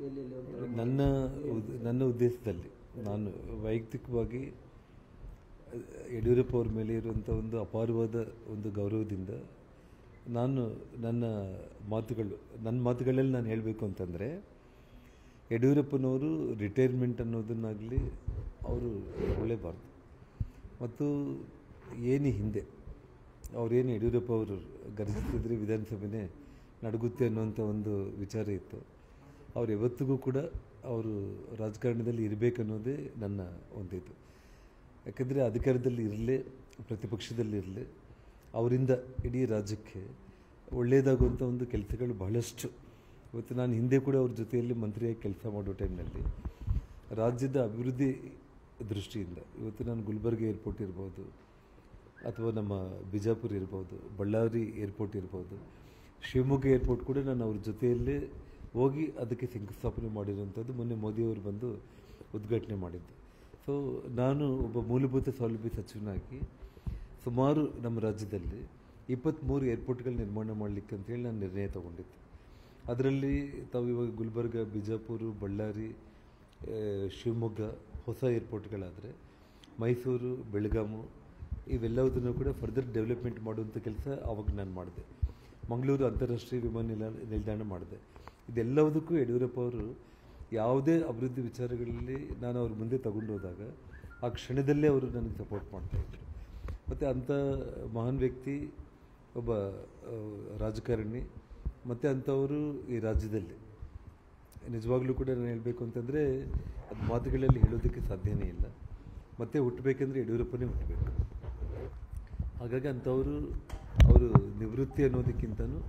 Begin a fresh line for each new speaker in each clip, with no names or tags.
ದೆಹಲಿಯಲ್ಲಿ
ನನ್ನ ಉದ್ದೇಶದಲ್ಲಿ ನಾನು ವೈಯಕ್ತಿಕವಾಗಿ ಯಡಿಯೂರಪ್ಪ ಅವ್ರ ಮೇಲೆ ಇರುವಂಥ ಒಂದು ಅಪಾರವಾದ ಒಂದು ಗೌರವದಿಂದ ನಾನು ನನ್ನ ಮಾತುಗಳಲ್ಲಿ ನಾನು ಹೇಳಬೇಕು ಅಂತಂದರೆ ಯಡಿಯೂರಪ್ಪನವರು ರಿಟೈರ್ಮೆಂಟ್ ಅನ್ನೋದನ್ನಾಗಲಿ ಅವರು ಒಳ್ಳೇಬಾರ್ದು. ಮತ್ತು ಏನು ಹಿಂದೆ ಅವರೇನು ಯಡಿಯೂರಪ್ಪ ಅವರು ಗರ್ಜಿಸಿದ್ರೆ ವಿಧಾನಸಭೆನೇ ನಡುಗುತ್ತೆ ಅನ್ನೋಂಥ ಒಂದು ವಿಚಾರ ಇತ್ತು. ಅವ್ರು ಯಾವತ್ತಿಗೂ ಕೂಡ ಅವರು ರಾಜಕಾರಣದಲ್ಲಿ ಇರಬೇಕನ್ನೋದೇ ನನ್ನ ಒಂದಿದು. ಯಾಕೆಂದರೆ ಅಧಿಕಾರದಲ್ಲಿ ಇರಲಿ ಪ್ರತಿಪಕ್ಷದಲ್ಲಿ ಇರಲಿ ಅವರಿಂದ ಇಡೀ ರಾಜ್ಯಕ್ಕೆ ಒಳ್ಳೆಯದಾಗುವಂಥ ಒಂದು ಕೆಲಸಗಳು ಬಹಳಷ್ಟು. ಇವತ್ತು ನಾನು ಹಿಂದೆ ಕೂಡ ಅವ್ರ ಜೊತೆಯಲ್ಲಿ ಮಂತ್ರಿಯಾಗಿ ಕೆಲಸ ಮಾಡೋ ಟೈಮ್ನಲ್ಲಿ ರಾಜ್ಯದ ಅಭಿವೃದ್ಧಿ ದೃಷ್ಟಿಯಿಂದ ಇವತ್ತು ನಾನು ಗುಲ್ಬರ್ಗ ಏರ್ಪೋರ್ಟ್ ಇರ್ಬೋದು, ಅಥವಾ ನಮ್ಮ ಬಿಜಾಪುರ ಇರ್ಬೋದು, ಬಳ್ಳಾರಿ ಏರ್ಪೋರ್ಟ್ ಇರ್ಬೋದು, ಶಿವಮೊಗ್ಗ ಏರ್ಪೋರ್ಟ್ ಕೂಡ ನಾನು ಅವ್ರ ಜೊತೆಯಲ್ಲೇ ಹೋಗಿ ಅದಕ್ಕೆ ಶಂಕುಸ್ಥಾಪನೆ ಮಾಡಿರುವಂಥದ್ದು ಮೊನ್ನೆ ಮೋದಿಯವರು ಬಂದು ಉದ್ಘಾಟನೆ ಮಾಡಿದ್ದು. ಸೊ ನಾನು ಒಬ್ಬ ಮೂಲಭೂತ ಸೌಲಭ್ಯ ಸಚಿವನಾಗಿ ಸುಮಾರು ನಮ್ಮ ರಾಜ್ಯದಲ್ಲಿ 23 ಏರ್ಪೋರ್ಟ್ಗಳು ನಿರ್ಮಾಣ ಮಾಡಲಿಕ್ಕೆ ಅಂತೇಳಿ ನಾನು ನಿರ್ಣಯ ತಗೊಂಡಿದ್ದೆ. ಅದರಲ್ಲಿ ತಾವು ಇವಾಗ ಗುಲ್ಬರ್ಗ, ಬಿಜಾಪುರ, ಬಳ್ಳಾರಿ, ಶಿವಮೊಗ್ಗ ಹೊಸ ಏರ್ಪೋರ್ಟ್ಗಳಾದರೆ, ಮೈಸೂರು, ಬೆಳಗಾಮು ಇವೆಲ್ಲವುದನ್ನು ಕೂಡ ಫರ್ದರ್ ಡೆವಲಪ್ಮೆಂಟ್ ಮಾಡುವಂಥ ಕೆಲಸ ಆವಾಗ ನಾನು ಮಾಡಿದೆ. ಮಂಗಳೂರು ಅಂತಾರಾಷ್ಟ್ರೀಯ ವಿಮಾನ ನಿಲ್ದಾಣ ಮಾಡಿದೆ. ಇದೆಲ್ಲವುದಕ್ಕೂ ಯಡಿಯೂರಪ್ಪ ಅವರು ಯಾವುದೇ ಅಭಿವೃದ್ಧಿ ವಿಚಾರಗಳಲ್ಲಿ ನಾನು ಅವ್ರ ಮುಂದೆ ತಗೊಂಡು ಹೋದಾಗ ಆ ಕ್ಷಣದಲ್ಲೇ ಅವರು ನನಗೆ ಸಪೋರ್ಟ್ ಮಾಡ್ತಾಯಿದ್ರು. ಮತ್ತು ಅಂಥ ಮಹಾನ್ ವ್ಯಕ್ತಿ, ಒಬ್ಬ ರಾಜಕಾರಣಿ, ಮತ್ತು ಅಂಥವರು ಈ ರಾಜ್ಯದಲ್ಲಿ ನಿಜವಾಗ್ಲೂ ಕೂಡ ನಾನು ಹೇಳಬೇಕು ಅಂತಂದರೆ ಅದು ಮಾತುಗಳಲ್ಲಿ ಹೇಳೋದಕ್ಕೆ ಸಾಧ್ಯನೇ ಇಲ್ಲ. ಮತ್ತೆ ಹುಟ್ಟಬೇಕೆಂದ್ರೆ ಯಡಿಯೂರಪ್ಪನೇ ಹುಟ್ಟಬೇಕು. ಹಾಗಾಗಿ ಅಂಥವರು ಅವರು ನಿವೃತ್ತಿ ಅನ್ನೋದಕ್ಕಿಂತನೂ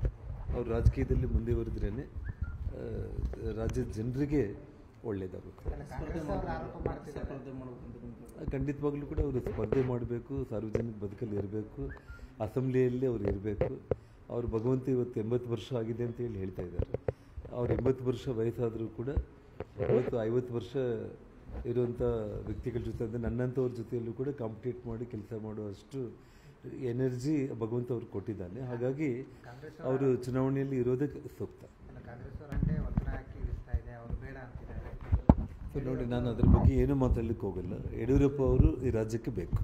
ಅವರು ರಾಜಕೀಯದಲ್ಲಿ ಮುಂದುವರೆದ್ರೇ ರಾಜ್ಯದ ಜನರಿಗೆ ಒಳ್ಳೆಯದಾಗುತ್ತೆ. ಖಂಡಿತವಾಗ್ಲೂ ಕೂಡ ಅವರು ಸ್ಪರ್ಧೆ ಮಾಡಬೇಕು, ಸಾರ್ವಜನಿಕ ಬದುಕಲ್ಲಿ ಇರಬೇಕು, ಅಸೆಂಬ್ಲಿಯಲ್ಲಿ ಅವರು ಇರಬೇಕು. ಅವರು ಭಗವಂತ ಇವತ್ತು 80 ವರ್ಷ ಆಗಿದೆ ಅಂತೇಳಿ ಹೇಳ್ತಾ ಇದ್ದಾರೆ. ಅವ್ರು 80 ವರ್ಷ ವಯಸ್ಸಾದರೂ ಕೂಡ ಇವತ್ತು 50 ವರ್ಷ ಇರುವಂಥ ವ್ಯಕ್ತಿಗಳ ಜೊತೆ ಅಂದರೆ ನನ್ನಂಥವ್ರ ಜೊತೆಯಲ್ಲೂ ಕೂಡ ಕಾಂಪಿಟೇಟ್ ಮಾಡಿ ಕೆಲಸ ಮಾಡುವಷ್ಟು ಎನರ್ಜಿ ಭಗವಂತ ಅವ್ರು ಕೊಟ್ಟಿದ್ದಾನೆ. ಹಾಗಾಗಿ ಅವರು ಚುನಾವಣೆಯಲ್ಲಿ ಇರೋದಕ್ಕೆ ಸೂಕ್ತ. ಸೊ ನೋಡಿ, ನಾನು ಅದ್ರ ಬಗ್ಗೆ ಏನೂ ಮಾತಾಡಲಿಕ್ಕೆ ಹೋಗಲ್ಲ. ಯಡಿಯೂರಪ್ಪ ಅವರು ಈ ರಾಜ್ಯಕ್ಕೆ ಬೇಕು.